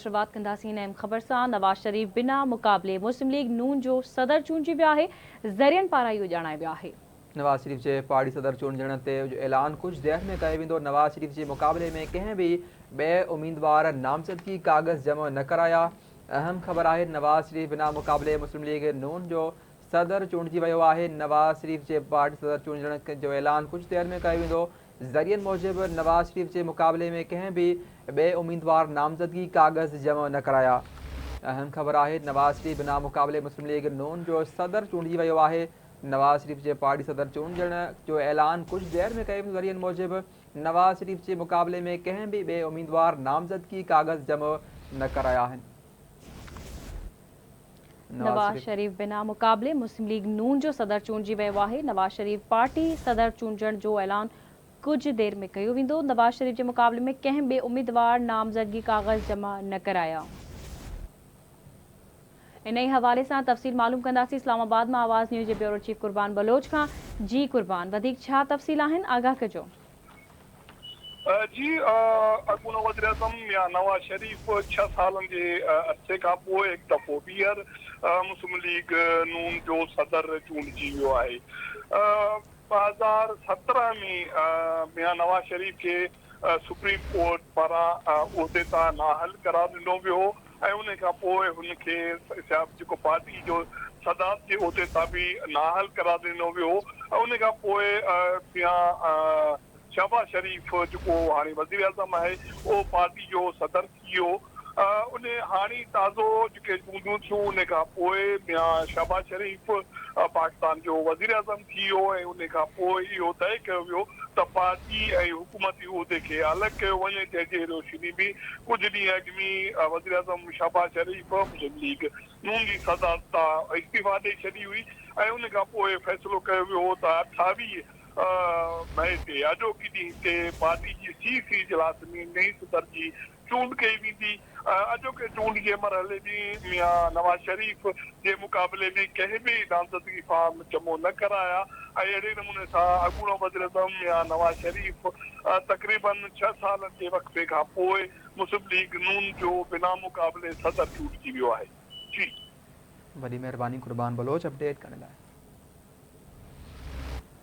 शुरुआत कंदासीं अहम ख़बर सां। नवाज़ शरीफ बिना मुक़ाबले मुस्लिम लीग नून जो सदर चूंडिजी विया आहे। ज़रियनि पारां इहो ॼाणायो वियो आहे। नवाज़ शरीफ जे पार्टी सदर चूंडण ते ऐलान कुछ देर में कयो वेंदो। नवाज़ शरीफ जे मुक़ाबले में कंहिं बि ॿिए उम्मीदवार नामज़दगी कागज़ जमा न कराया। अहम ख़बर आहे, नवाज़ शरीफ बिना मुक़ाबले मुस्लिम लीग नून जो सदर चूंडिजी वियो आहे। नवाज़ शरीफ जे पार्टी सदर चूंडण जो ऐलान कुछ देर में कयो वेंदो। ज़रियनि मूजिबि नवाज़ शरीफ जे मुक़ाबले में कंहिं बि ॿिए उम्मीदवार नामज़दगी कागज़ जमा न कराया। अहम ख़बर आहे, नवाज़ शरीफ बिना मुक़ाबले मुस्लिम लीग नून जो सदर चूंडिजी वियो आहे। नवाज़ शरीफ जे पार्टी सदर चूंडण जो ऐलान कुछ देर में कयो। ज़रियनि मूजिबि नवाज़ शरीफ जे मुक़ाबले में कंहिं बि ॿिए उम्मीदवार नामज़दगी कागज़ जमा न कराया आहिनि। नवाज़ शरीफ बिना मुक़ाबले मुस्लिम लीग नून जो सदर चूंडिजी वियो आहे। नवाज़ शरीफ पार्टी सदर चूंडण जो ऐलान कुछ देर में कयो वेंदो। नवाज़ शरीफ जे मुक़ाबले में कंहिं ॿिए उम्मीदवार नामज़दगी कागज़ जमा न कराया। इन ही हवाले सां तफ़सील मालूम कंदासीं इस्लामाबाद में आवाज़ न्यूज़ के ब्यूरो चीफ कुर्बान बलोच खां। जी कुर्बान, वधीक छा तफ़सील आहिनि, आगाह कजो। जी अॻूणो वज़ीर आज़म या नवाज़ शरीफ 6 सालनि जे अरसे खां पोइ हिकु दफ़ो ॿीहर मुस्लिम लीग नून जो सदर चूंडिजी वियो आहे। 2017 में मियां नवाज़ शरीफ खे सुप्रीम कोर्ट पारां उहिदे तां नाअहल करार ॾिनो वियो ऐं उन खां पोइ हुनखे जेको पार्टी जो सदारत जे उहिदे तां बि नाअहल करार ॾिनो वियो ऐं उन खां पोइ मियां शहबाज शरीफ जेको हाणे वज़ीर आज़म आहे उहो पार्टी जो सदर थी वियो। उन हाणे ताज़ो जेके चूंडूं थियूं उन खां पोइ मियां शहबाज शरीफ पाकिस्तान जो वज़ीर आज़म थी वियो ऐं उन खां पोइ इहो तय कयो वियो त पार्टी ऐं हुकूमती उहिदे खे अलॻि कयो वञे, जंहिंजे रोशनी में कुझु ॾींहं अॻु में वज़ीर आज़म शहबाज शरीफ मुस्लिम लीग नून जी सदारत तां इस्तीफ़ा ॾेई छॾी हुई ऐं उन खां पोइ फ़ैसिलो कयो वियो हो त 28 मई ते अॼोकी ॾींहं ते पार्टी जी सी इजलास में नई सदर जी चूंड कई वेंदी। अॼोके चूंड जे मरहले में मियां नवाज़ शरीफ जे मुक़ाबले में कंहिं बि नामज़दगी फार्म जमो न कराया ऐं अहिड़े नमूने सां अॻूणो वज़ीर आज़म मियां नवाज़ शरीफ तक़रीबन 6 सालनि जे वक़्फ़े खां पोइ मुस्लिम लीग नून जो बिना मुक़ाबले सदर चूंडिजी वियो आहे। जी वॾी महिरबानी कुर्बान बलोच अपडेट करण लाइ।